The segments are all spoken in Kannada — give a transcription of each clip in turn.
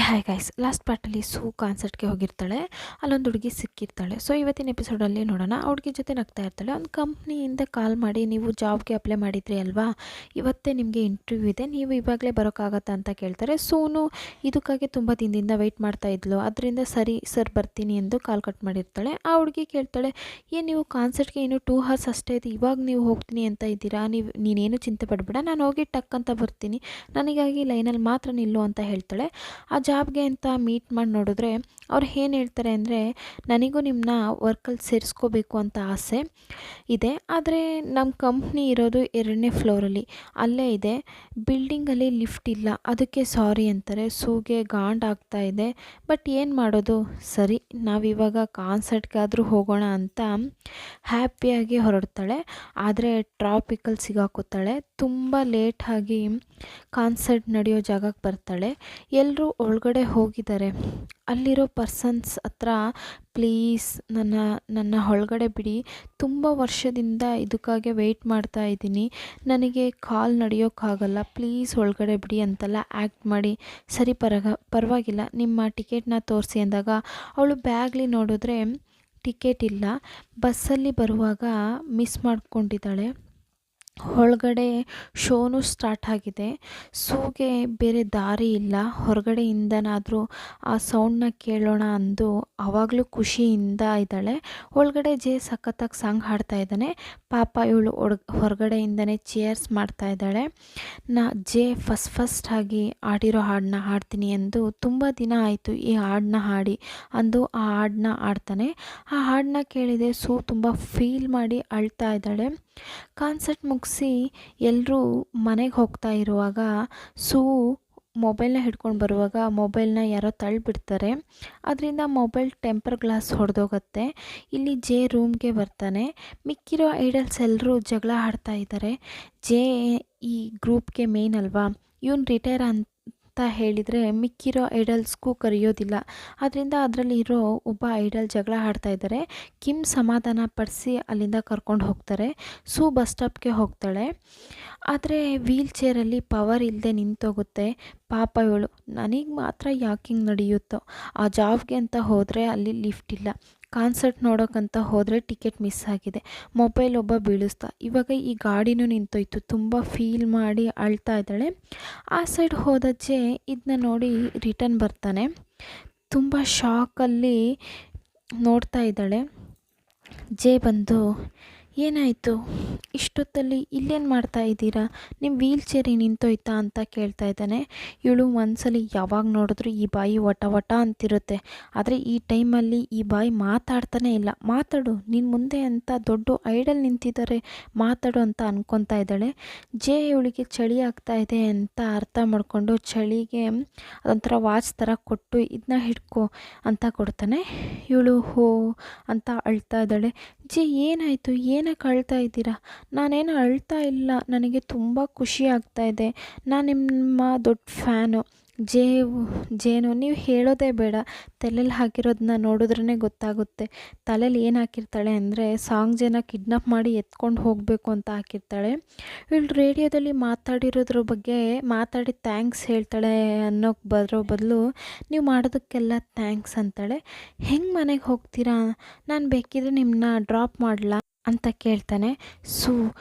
ಹಾಯ್ ಗೈಸ್, ಲಾಸ್ಟ್ ಪಾರ್ಟಲ್ಲಿ ಸೂ ಕಾನ್ಸರ್ಟ್ಗೆ ಹೋಗಿರ್ತಾಳೆ. ಅಲ್ಲೊಂದು ಹುಡುಗಿ ಸಿಕ್ಕಿರ್ತಾಳೆ. ಸೊ ಇವತ್ತಿನ ಎಪಿಸೋಡಲ್ಲಿ ನೋಡೋಣ, ಆ ಹುಡುಗಿ ಜೊತೆ ನಗ್ತಾ ಇರ್ತಾಳೆ. ಒಂದು ಕಂಪ್ನಿಯಿಂದ ಕಾಲ್ ಮಾಡಿ, ನೀವು ಜಾಬ್ಗೆ ಅಪ್ಲೈ ಮಾಡಿದ್ರಿ ಅಲ್ವಾ, ಇವತ್ತೇ ನಿಮಗೆ ಇಂಟರ್ವ್ಯೂ ಇದೆ, ನೀವು ಇವಾಗಲೇ ಬರೋಕ್ಕಾಗತ್ತಾ ಅಂತ ಕೇಳ್ತಾರೆ. ಸೂನು ಇದಕ್ಕಾಗಿ ತುಂಬ ದಿನದಿಂದ ವೆಯ್ಟ್ ಮಾಡ್ತಾ ಇದ್ಲು. ಅದರಿಂದ ಸರಿ ಸರ್ ಬರ್ತೀನಿ ಎಂದು ಕಾಲ್ ಕಟ್ ಮಾಡಿರ್ತಾಳೆ. ಆ ಹುಡುಗಿ ಕೇಳ್ತಾಳೆ, ಏನು ನೀವು ಕಾನ್ಸರ್ಟ್ಗೆ ಇನ್ನೂ 2 hours ಅಷ್ಟೇ ಇದೆ, ಇವಾಗ ನೀವು ಹೋಗ್ತೀನಿ ಅಂತ ಇದ್ದೀರಾ, ನೀನೇನು ಚಿಂತೆ ಪಡಬೇಡ, ನಾನು ಹೋಗಿ ಟಕ್ ಅಂತ ಬರ್ತೀನಿ, ನನಗಾಗಿ ಲೈನಲ್ಲಿ ಮಾತ್ರ ನಿಲ್ಲು ಅಂತ ಹೇಳ್ತಾಳೆ. ಆ ಜಾಬ್ಗೆ ಅಂತ ಮೀಟ್ ಮಾಡಿ ನೋಡಿದ್ರೆ ಅವ್ರು ಏನು ಹೇಳ್ತಾರೆ ಅಂದರೆ, ನನಗೂ ನಿಮ್ಮನ್ನ ವರ್ಕಲ್ಲಿ ಸೇರಿಸ್ಕೋಬೇಕು ಅಂತ ಆಸೆ ಇದೆ, ಆದರೆ ನಮ್ಮ ಕಂಪ್ನಿ ಇರೋದು 2ನೇ ಫ್ಲೋರಲ್ಲಿ, ಅಲ್ಲೇ ಇದೆ, ಬಿಲ್ಡಿಂಗಲ್ಲಿ ಲಿಫ್ಟ್ ಇಲ್ಲ, ಅದಕ್ಕೆ ಸಾರಿ ಅಂತಾರೆ. ಸೂಗೆ ಗಾಂಡಾಗ್ತಾ ಇದೆ. ಬಟ್ ಏನು ಮಾಡೋದು, ಸರಿ ನಾವಿವಾಗ ಕಾನ್ಸರ್ಟ್ಗಾದರೂ ಹೋಗೋಣ ಅಂತ ಹ್ಯಾಪಿಯಾಗಿ ಹೊರಡ್ತಾಳೆ. ಆದರೆ ಟ್ರಾಫಿಕಲ್ಲಿ ಸಿಗಾಕೋತಾಳೆ. ತುಂಬ ಲೇಟಾಗಿ ಕಾನ್ಸರ್ಟ್ ನಡೆಯೋ ಜಾಗಕ್ಕೆ ಬರ್ತಾಳೆ. ಎಲ್ಲರೂ ಒಳಗಡೆ ಹೋಗಿದ್ದಾರೆ. ಅಲ್ಲಿರೋ ಪರ್ಸನ್ಸ್ ಹತ್ರ, ಪ್ಲೀಸ್ ನನ್ನ ಒಳಗಡೆ ಬಿಡಿ, ತುಂಬ ವರ್ಷದಿಂದ ಇದಕ್ಕಾಗಿ ವೆಯ್ಟ್ ಮಾಡ್ತಾ ಇದ್ದೀನಿ, ನನಗೆ ಕಾಲ್ ನಡೆಯೋಕ್ಕಾಗಲ್ಲ, ಪ್ಲೀಸ್ ಒಳಗಡೆ ಬಿಡಿ ಅಂತೆಲ್ಲ ಆ್ಯಕ್ಟ್ ಮಾಡಿ, ಸರಿ ಪರವಾಗಿಲ್ಲ ನಿಮ್ಮ ಟಿಕೆಟ್ನ ತೋರಿಸಿ ಅಂದಾಗ ಅವಳು ಬ್ಯಾಗ್ಲಿ ನೋಡಿದ್ರೆ ಟಿಕೆಟ್ ಇಲ್ಲ. ಬಸ್ಸಲ್ಲಿ ಬರುವಾಗ ಮಿಸ್ ಮಾಡ್ಕೊಂಡಿದ್ದಾಳೆ. ಒಳಗಡೆ ಶೋನು ಸ್ಟಾರ್ಟ್ ಆಗಿದೆ. ಸೂಗೆ ಬೇರೆ ದಾರಿ ಇಲ್ಲ, ಹೊರಗಡೆಯಿಂದನಾದರೂ ಆ ಸೌಂಡನ್ನ ಕೇಳೋಣ ಅಂದು ಆವಾಗಲೂ ಖುಷಿಯಿಂದ ಇದ್ದಾಳೆ. ಒಳಗಡೆ ಜೆ ಸಖತ್ತಾಗಿ ಸಾಂಗ್ ಹಾಡ್ತಾ ಇದ್ದಾನೆ. ಪಾಪ ಇವಳು ಹೊರಗಡೆಯಿಂದನೇ ಚೇರ್ಸ್ ಮಾಡ್ತಾ ಇದ್ದಾಳೆ. ಜೆ ಫಸ್ಟಾಗಿ ಆಡಿರೋ ಹಾಡನ್ನ ಹಾಡ್ತೀನಿ ಎಂದು, ತುಂಬ ದಿನ ಆಯಿತು ಈ ಹಾಡನ್ನ ಹಾಡಿ ಅಂದು ಆ ಹಾಡನ್ನ ಹಾಡ್ತಾನೆ. ಆ ಹಾಡನ್ನ ಕೇಳಿದೆ ಸೂ ತುಂಬ ಫೀಲ್ ಮಾಡಿ ಅಳ್ತಾ ಇದ್ದಾಳೆ. ಕಾನ್ಸರ್ಟ್ ಮುಗಿಸಿ ಎಲ್ಲರೂ ಮನೆಗೆ ಹೋಗ್ತಾ ಇರುವಾಗ ಸೂ ಮೊಬೈಲ್ನ ಹಿಡ್ಕೊಂಡು ಬರುವಾಗ ಮೊಬೈಲ್ನ ಯಾರೋ ತಳ್ಳಿಬಿಡ್ತಾರೆ. ಅದರಿಂದ ಮೊಬೈಲ್ ಟೆಂಪರ್ ಗ್ಲಾಸ್ ಹೊಡೆದೋಗುತ್ತೆ. ಇಲ್ಲಿ ಜೆ ರೂಮ್ಗೆ ಬರ್ತಾನೆ. ಮಿಕ್ಕಿರೋ ಐಡಲ್ಸ್ ಎಲ್ಲರೂ ಜಗಳ ಆಡ್ತಾ ಇದ್ದಾರೆ. ಜೆ ಈ ಗ್ರೂಪ್ಗೆ ಮೇನ್ ಅಲ್ವಾ, ಇವನು ರಿಟೈರ್ ಅಂತ ಹೇಳಿದರೆ ಮಿಕ್ಕಿರೋ ಐಡಲ್ಸ್ಗೂ ಕರೆಯೋದಿಲ್ಲ. ಅದರಿಂದ ಅದರಲ್ಲಿ ಇರೋ ಒಬ್ಬ ಐಡಲ್ ಜಗಳ ಆಡ್ತಾ ಇದ್ದಾರೆ. ಕಿಮ್ ಸಮಾಧಾನ ಪಡಿಸಿ ಅಲ್ಲಿಂದ ಕರ್ಕೊಂಡು ಹೋಗ್ತಾರೆ. ಸೂ ಬಸ್ ಸ್ಟಾಪ್ಗೆ ಹೋಗ್ತಾಳೆ. ಆದರೆ ವೀಲ್ ಚೇರಲ್ಲಿ ಪವರ್ ಇಲ್ಲದೆ ನಿಂತೋಗುತ್ತೆ. ಪಾಪ ಇವಳು, ನನಗೆ ಮಾತ್ರ ಯಾಕಿಂಗೆ ನಡೆಯುತ್ತೋ, ಆ ಜಾಬ್ಗೆ ಅಂತ ಹೋದರೆ ಅಲ್ಲಿ ಲಿಫ್ಟ್ ಇಲ್ಲ, ಕಾನ್ಸರ್ಟ್ ನೋಡೋಕ್ಕಂತ ಹೋದರೆ ಟಿಕೆಟ್ ಮಿಸ್ ಆಗಿದೆ, ಮೊಬೈಲ್ ಒಬ್ಬ ಬೀಳಿಸ್ದ, ಇವಾಗ ಈ ಗಾಡಿನೂ ನಿಂತೋಯ್ತು, ತುಂಬ ಫೀಲ್ ಮಾಡಿ ಅಳ್ತಾ ಇದ್ದಾಳೆ. ಆ ಸೈಡ್ ಹೋದಜ್ಜೆ ಇದನ್ನ ನೋಡಿ ರಿಟರ್ನ್ ಬರ್ತಾನೆ. ತುಂಬ ಶಾಕಲ್ಲಿ ನೋಡ್ತಾ ಇದ್ದಾಳೆ. ಜೆ ಬಂದು, ಏನಾಯಿತು, ಇಷ್ಟೊತ್ತಲ್ಲಿ ಇಲ್ಲೇನು ಮಾಡ್ತಾ ಇದ್ದೀರಾ, ನಿಮ್ಮ ವೀಲ್ ಚೇರಿ ನಿಂತೋಯ್ತಾ ಅಂತ ಕೇಳ್ತಾ ಇದ್ದಾನೆ. ಇವಳು ಮನಸ್ಸಲ್ಲಿ ಯಾವಾಗ ನೋಡಿದ್ರು ಈ ಬಾಯಿ ವಟ ವಟ ಅಂತಿರುತ್ತೆ, ಆದರೆ ಈ ಟೈಮಲ್ಲಿ ಈ ಬಾಯಿ ಮಾತಾಡ್ತಾನೇ ಇಲ್ಲ. ಮಾತಾಡು, ನಿನ್ನ ಮುಂದೆ ಅಂತ ದೊಡ್ಡ ಐಡಲ್ ನಿಂತಿದ್ದಾರೆ, ಮಾತಾಡು ಅಂತ ಅನ್ಕೊತಾ ಇದ್ದಾಳೆ. ಜೆ ಇವಳಿಗೆ ಚಳಿ ಆಗ್ತಾ ಇದೆ ಅಂತ ಅರ್ಥ ಮಾಡಿಕೊಂಡು ಚಳಿಗೆ ಅದೊಂಥರ ವಾಚ್ ಥರ ಕೊಟ್ಟು ಇದನ್ನ ಹಿಡ್ಕೊ ಅಂತ ಕೊಡ್ತಾನೆ. ಇವಳು ಹೋ ಅಂತ ಅಳ್ತಾ ಇದ್ದಾಳೆ. ಜೆ ಏನಾಯಿತು, ಏನಕ್ಕೆ ಅಳ್ತಾ ಇದ್ದೀರಾ, ನಾನೇನು ಅಳ್ತಾ ಇಲ್ಲ, ನನಗೆ ತುಂಬ ಖುಷಿ ಆಗ್ತಾ ಇದೆ, ನಾನು ನಿಮ್ಮ ದೊಡ್ಡ ಫ್ಯಾನು. ಜೇನು ನೀವು ಹೇಳೋದೇ ಬೇಡ, ತಲೆಯಲ್ಲಿ ಹಾಕಿರೋದನ್ನ ನೋಡಿದ್ರೇ ಗೊತ್ತಾಗುತ್ತೆ. ತಲೆಯಲ್ಲಿ ಏನು ಹಾಕಿರ್ತಾಳೆ ಅಂದರೆ, ಸಾಂಗ್ ಜನ ಕಿಡ್ನಾಪ್ ಮಾಡಿ ಎತ್ಕೊಂಡು ಹೋಗಬೇಕು ಅಂತ ಹಾಕಿರ್ತಾಳೆ. ಇವಳು ರೇಡಿಯೋದಲ್ಲಿ ಮಾತಾಡಿರೋದ್ರ ಬಗ್ಗೆ ಮಾತಾಡಿ ಥ್ಯಾಂಕ್ಸ್ ಹೇಳ್ತಾಳೆ ಅನ್ನೋಕ್ಕೆ ಬರೋ ಬದಲು, ನೀವು ಮಾಡೋದಕ್ಕೆಲ್ಲ ಥ್ಯಾಂಕ್ಸ್ ಅಂತಾಳೆ. ಹೆಂಗೆ ಮನೆಗೆ ಹೋಗ್ತೀರಾ, ನಾನು ಬೇಕಿದ್ರೆ ನಿಮ್ಮನ್ನ ಡ್ರಾಪ್ ಮಾಡಲಾ ಅಂತ ಕೇಳ್ತಾನೆ. ಸೂ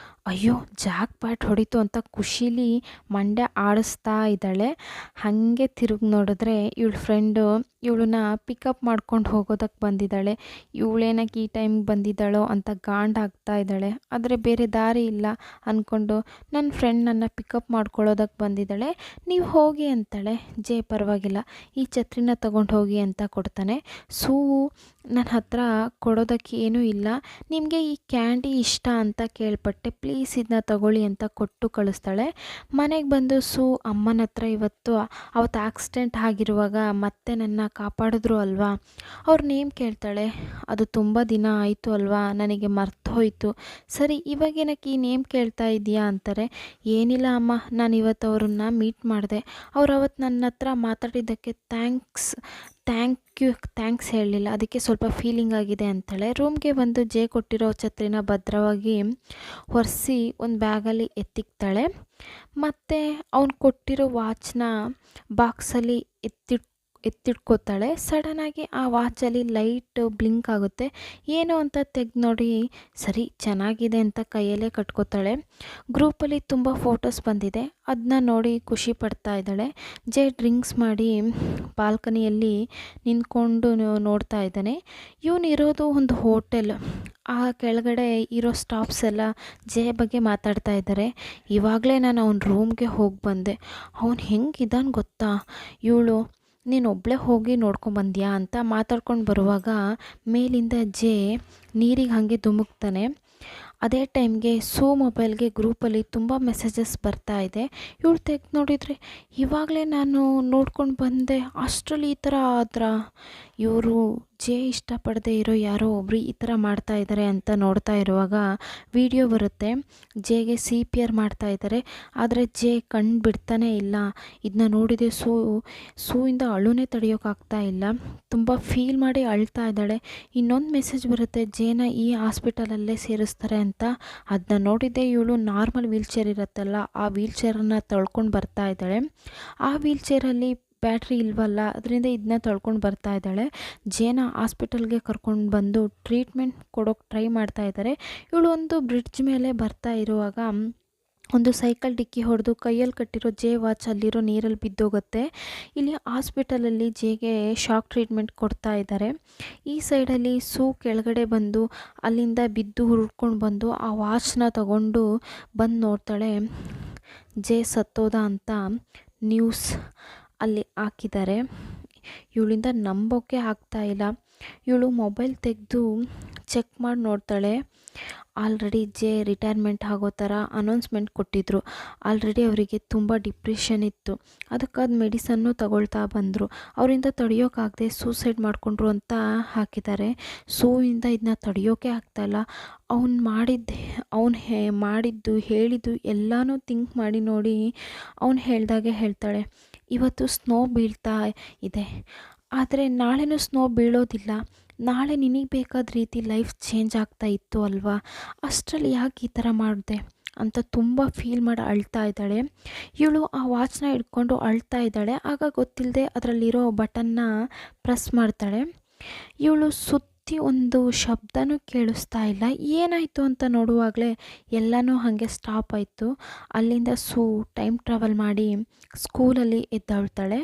ಅಯ್ಯೋ ಜಾಕ್ ಪಾಟ್ ಹೊಡಿತು ಅಂತ ಖುಷೀಲಿ ಮಂಡ್ಯ ಆಡಿಸ್ತಾ ಇದ್ದಾಳೆ. ಹಾಗೆ ತಿರುಗಿ ನೋಡಿದ್ರೆ ಇವಳ ಫ್ರೆಂಡು ಇವಳನ್ನ ಪಿಕಪ್ ಮಾಡ್ಕೊಂಡು ಹೋಗೋದಕ್ಕೆ ಬಂದಿದ್ದಾಳೆ. ಇವಳೇನಕ್ಕೆ ಈ ಟೈಮ್ಗೆ ಬಂದಿದ್ದಾಳೋ ಅಂತ ಗಾಂಡಾಗ್ತಾ ಇದ್ದಾಳೆ. ಆದರೆ ಬೇರೆ ದಾರಿ ಇಲ್ಲ ಅಂದ್ಕೊಂಡು ನನ್ನ ಫ್ರೆಂಡ್ ನನ್ನ ಪಿಕಪ್ ಮಾಡ್ಕೊಳ್ಳೋದಕ್ಕೆ ಬಂದಿದ್ದಾಳೆ, ನೀವು ಹೋಗಿ ಅಂತಾಳೆ. ಜೆ ಪರವಾಗಿಲ್ಲ, ಈ ಛತ್ರಿನ ತಗೊಂಡು ಹೋಗಿ ಅಂತ ಕೊಡ್ತಾನೆ. ಸೂ ನನ್ನ ಹತ್ರ ಕೊಡೋದಕ್ಕೆ ಏನೂ ಇಲ್ಲ, ನಿಮಗೆ ಈ ಕ್ಯಾಂಡಿ ಇಷ್ಟ ಅಂತ ಕೇಳ್ಪಟ್ಟೆ, ಪ್ಲೀಸ್ ಇದನ್ನ ತಗೊಳ್ಳಿ ಅಂತ ಕೊಟ್ಟು ಕಳಿಸ್ತಾಳೆ. ಮನೆಗೆ ಬಂದು ಸೂ ಅಮ್ಮನ ಹತ್ರ ಅವತ್ತು ಆಕ್ಸಿಡೆಂಟ್ ಆಗಿರುವಾಗ ಮತ್ತೆ ನನ್ನ ಕಾಪಾಡಿದ್ರು ಅಲ್ವಾ, ಅವ್ರ ನೇಮ್ ಕೇಳ್ತಾಳೆ. ಅದು ತುಂಬ ದಿನ ಆಯಿತು ಅಲ್ವಾ, ನನಗೆ ಮರ್ತು ಹೋಯಿತು. ಸರಿ ಇವಾಗೇನಕ್ಕೆ ಈ ನೇಮ್ ಕೇಳ್ತಾ ಇದೆಯಾ ಅಂತಾರೆ. ಏನಿಲ್ಲ ಅಮ್ಮ, ನಾನು ಇವತ್ತು ಅವ್ರನ್ನ ಮೀಟ್ ಮಾಡಿದೆ, ಅವ್ರು ಅವತ್ತು ನನ್ನ ಹತ್ರ ಮಾತಾಡಿದ್ದಕ್ಕೆ ಥ್ಯಾಂಕ್ಸ್ ಹೇಳಲಿಲ್ಲ, ಅದಕ್ಕೆ ಸ್ವಲ್ಪ ಫೀಲಿಂಗ್ ಆಗಿದೆ ಅಂತಾಳೆ. ರೂಮ್ಗೆ ಬಂದು ಜೆ ಕೊಟ್ಟಿರೋ ಛತ್ರಿನ ಭದ್ರವಾಗಿ ಒರೆಸಿ ಒಂದು ಬ್ಯಾಗಲ್ಲಿ ಎತ್ತಿಕ್ತಾಳೆ. ಮತ್ತು ಅವ್ನು ಕೊಟ್ಟಿರೋ ವಾಚ್ನ ಬಾಕ್ಸಲ್ಲಿ ಎತ್ತಿಟ್ಕೋತಾಳೆ. ಸಡನ್ನಾಗಿ ಆ ವಾಚಲ್ಲಿ ಲೈಟ್ ಬ್ಲಿಂಕ್ ಆಗುತ್ತೆ. ಏನು ಅಂತ ತೆಗ್ದು ನೋಡಿ, ಸರಿ ಚೆನ್ನಾಗಿದೆ ಅಂತ ಕೈಯಲ್ಲೇ ಕಟ್ಕೋತಾಳೆ. ಗ್ರೂಪಲ್ಲಿ ತುಂಬ ಫೋಟೋಸ್ ಬಂದಿದೆ, ಅದನ್ನ ನೋಡಿ ಖುಷಿ ಪಡ್ತಾ ಇದ್ದಾಳೆ. ಜೆ ಡ್ರಿಂಕ್ಸ್ ಮಾಡಿ ಬಾಲ್ಕನಿಯಲ್ಲಿ ನಿಂತ್ಕೊಂಡು ನೋಡ್ತಾ ಇದ್ದಾನೆ. ಇವನಿರೋದು ಒಂದು ಹೋಟೆಲ್. ಆ ಕೆಳಗಡೆ ಇರೋ ಸ್ಟಾಫ್ಸ್ ಎಲ್ಲ ಜೆ ಬಗ್ಗೆ ಮಾತಾಡ್ತಾ ಇದ್ದಾರೆ. ಇವಾಗಲೇ ನಾನು ಅವನ ರೂಮ್ಗೆ ಹೋಗಿ ಬಂದೆ, ಅವನು ಹೆಂಗಿದ್ದಾನೆ ಗೊತ್ತಾ, ಇವಳು ನೀನು ಒಬ್ಬಳೇ ಹೋಗಿ ನೋಡ್ಕೊಂಬಂದ್ಯಾ ಅಂತ ಮಾತಾಡ್ಕೊಂಡು ಬರುವಾಗ ಮೇಲಿಂದ ಜೆ ನೀರಿಗೆ ಹಾಗೆ ಧುಮುಕ್ತಾನೆ. ಅದೇ ಟೈಮ್ಗೆ ಸೂ ಮೊಬೈಲ್ಗೆ ಗ್ರೂಪಲ್ಲಿ ತುಂಬ ಮೆಸೇಜಸ್ ಬರ್ತಾ ಇದೆ. ಇವಳು ತೆಗ್ದು ನೋಡಿದರೆ ಇವಾಗಲೇ ನಾನು ನೋಡ್ಕೊಂಡು ಬಂದೆ, ಅಷ್ಟರಲ್ಲಿ ಈ ಥರ ಆದ್ರೆ ಇವರು ಜೆ ಇಷ್ಟಪಡದೆ ಇರೋ ಯಾರೋ ಒಬ್ರು ಈ ಥರ ಮಾಡ್ತಾ ಇದ್ದಾರೆ ಅಂತ ನೋಡ್ತಾ ಇರುವಾಗ ವಿಡಿಯೋ ಬರುತ್ತೆ. ಜೆಗೆ CPR ಮಾಡ್ತಾ ಇದ್ದಾರೆ, ಆದರೆ ಜೆ ಕಣ್ಣು ಬಿಡ್ತಾನೇ ಇಲ್ಲ. ಇದನ್ನ ನೋಡಿದೆ ಸೂಯಿಂದ ಅಳುನೇ ತಡೆಯೋಕ್ಕಾಗ್ತಾ ಇಲ್ಲ, ತುಂಬ ಫೀಲ್ ಮಾಡಿ ಅಳ್ತಾ ಇದ್ದಾಳೆ. ಇನ್ನೊಂದು ಮೆಸೇಜ್ ಬರುತ್ತೆ, ಜೆನ ಈ ಹಾಸ್ಪಿಟಲಲ್ಲೇ ಸೇರಿಸ್ತಾರೆ ಅಂತ. ಅದನ್ನ ನೋಡಿದ್ದೆ ಇವಳು ನಾರ್ಮಲ್ ವೀಲ್ಚೇರ್ ಇರುತ್ತಲ್ಲ, ಆ ವೀಲ್ಚೇರನ್ನು ತಳ್ಕೊಂಡು ಬರ್ತಾ ಇದ್ದಾಳೆ. ಆ ವೀಲ್ಚೇರಲ್ಲಿ ಬ್ಯಾಟ್ರಿ ಇಲ್ವಲ್ಲ, ಅದರಿಂದ ಇದನ್ನ ತಳ್ಕೊಂಡು ಬರ್ತಾ ಇದ್ದಾಳೆ. ಜೇನ ಹಾಸ್ಪಿಟಲ್ಗೆ ಕರ್ಕೊಂಡು ಬಂದು ಟ್ರೀಟ್ಮೆಂಟ್ ಕೊಡೋಕ್ಕೆ ಟ್ರೈ ಮಾಡ್ತಾ ಇದ್ದಾರೆ. ಇವಳು ಒಂದು ಬ್ರಿಡ್ಜ್ ಮೇಲೆ ಬರ್ತಾ ಇರುವಾಗ ಒಂದು ಸೈಕಲ್ ಡಿಕ್ಕಿ ಹೊಡೆದು ಕೈಯಲ್ಲಿ ಕಟ್ಟಿರೋ ಜೆ ವಾಚ್ ಅಲ್ಲಿರೋ ನೀರಲ್ಲಿ ಬಿದ್ದೋಗುತ್ತೆ. ಇಲ್ಲಿ ಹಾಸ್ಪಿಟಲಲ್ಲಿ ಜೆಗೆ ಶಾಕ್ ಟ್ರೀಟ್ಮೆಂಟ್ ಕೊಡ್ತಾ ಇದ್ದಾರೆ. ಈ ಸೈಡಲ್ಲಿ ಸೂ ಕೆಳಗಡೆ ಬಂದು ಅಲ್ಲಿಂದ ಬಿದ್ದು ಹುಡ್ಕೊಂಡು ಬಂದು ಆ ವಾಚ್ನ ತಗೊಂಡು ಬಂದು ನೋಡ್ತಾಳೆ. ಜೆ ಸತ್ತೋದ ಅಂತ ನ್ಯೂಸ್ ಅಲ್ಲಿ ಹಾಕಿದ್ದಾರೆ. ಇವಳಿಂದ ನಂಬೋಕ್ಕೆ ಆಗ್ತಾ ಇಲ್ಲ. ಇವಳು ಮೊಬೈಲ್ ತೆಗೆದು ಚೆಕ್ ಮಾಡಿ ನೋಡ್ತಾಳೆ. ಆಲ್ರೆಡಿ ಜೆ ರಿಟೈರ್ಮೆಂಟ್ ಆಗೋ ಥರ ಅನೌನ್ಸ್ಮೆಂಟ್ ಕೊಟ್ಟಿದ್ದರು. ಆಲ್ರೆಡಿ ಅವರಿಗೆ ತುಂಬ ಡಿಪ್ರೆಷನ್ ಇತ್ತು, ಅದಕ್ಕಾದ ಮೆಡಿಸನ್ನು ತಗೊಳ್ತಾ ಬಂದರು. ಅವರಿಂದ ತಡೆಯೋಕ್ಕಾಗದೆ ಸೂಸೈಡ್ ಮಾಡಿಕೊಂಡ್ರು ಅಂತ ಹಾಕಿದ್ದಾರೆ. ಸೂಯಿಂದ ಇದನ್ನ ತಡೆಯೋಕೆ ಆಗ್ತಾಯಿಲ್ಲ. ಅವ್ನು ಮಾಡಿದ್ದು ಹೇಳಿದ್ದು ಎಲ್ಲನೂ ಥಿಂಕ್ ಮಾಡಿ ನೋಡಿ ಅವ್ನು ಹೇಳ್ದಾಗೆ ಹೇಳ್ತಾಳೆ, ಇವತ್ತು ಸ್ನೋ ಬೀಳ್ತಾ ಇದೆ, ಆದರೆ ನಾಳೆನೂ ಸ್ನೋ ಬೀಳೋದಿಲ್ಲ. ನಾಳೆ ನಿನಗೆ ಬೇಕಾದ ರೀತಿ ಲೈಫ್ ಚೇಂಜ್ ಆಗ್ತಾ ಇತ್ತು ಅಲ್ವಾ, ಅಷ್ಟರಲ್ಲಿ ಯಾಕೆ ಈ ಥರ ಮಾಡಿದೆ ಅಂತ ತುಂಬ ಫೀಲ್ ಮಾಡಿ ಅಳ್ತಾ ಇದ್ದಾಳೆ. ಇವಳು ಆ ವಾಚ್ನ ಹಿಡ್ಕೊಂಡು ಅಳ್ತಾ ಇದ್ದಾಳೆ. ಆಗ ಗೊತ್ತಿಲ್ಲದೆ ಅದರಲ್ಲಿರೋ ಬಟನ್ನ ಪ್ರೆಸ್ ಮಾಡ್ತಾಳೆ. ಇವಳು ಸುತ್ತಿ ಒಂದು ಶಬ್ದನೂ ಕೇಳಿಸ್ತಾ ಇಲ್ಲ. ಏನಾಯಿತು ಅಂತ ನೋಡುವಾಗಲೇ ಎಲ್ಲನೂ ಹಾಗೆ ಸ್ಟಾಪ್ ಆಯಿತು. ಅಲ್ಲಿಂದ ಸೂ ಟೈಮ್ ಟ್ರಾವೆಲ್ ಮಾಡಿ ಸ್ಕೂಲಲ್ಲಿ ಎದ್ದೇಳ್ತಾಳೆ.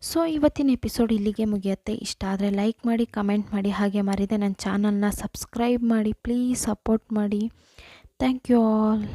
ಸೊ ಇವತ್ತಿನ ಎಪಿಸೋಡ್ ಇಲ್ಲಿಗೆ ಮುಗಿಯುತ್ತೆ. ಇಷ್ಟ ಆದರೆ ಲೈಕ್ ಮಾಡಿ, ಕಮೆಂಟ್ ಮಾಡಿ, ಹಾಗೆ ಮರಿದೆ ನನ್ನ ಚಾನಲ್ನ ಸಬ್ಸ್ಕ್ರೈಬ್ ಮಾಡಿ. ಪ್ಲೀಸ್ ಸಪೋರ್ಟ್ ಮಾಡಿ. Thank you all.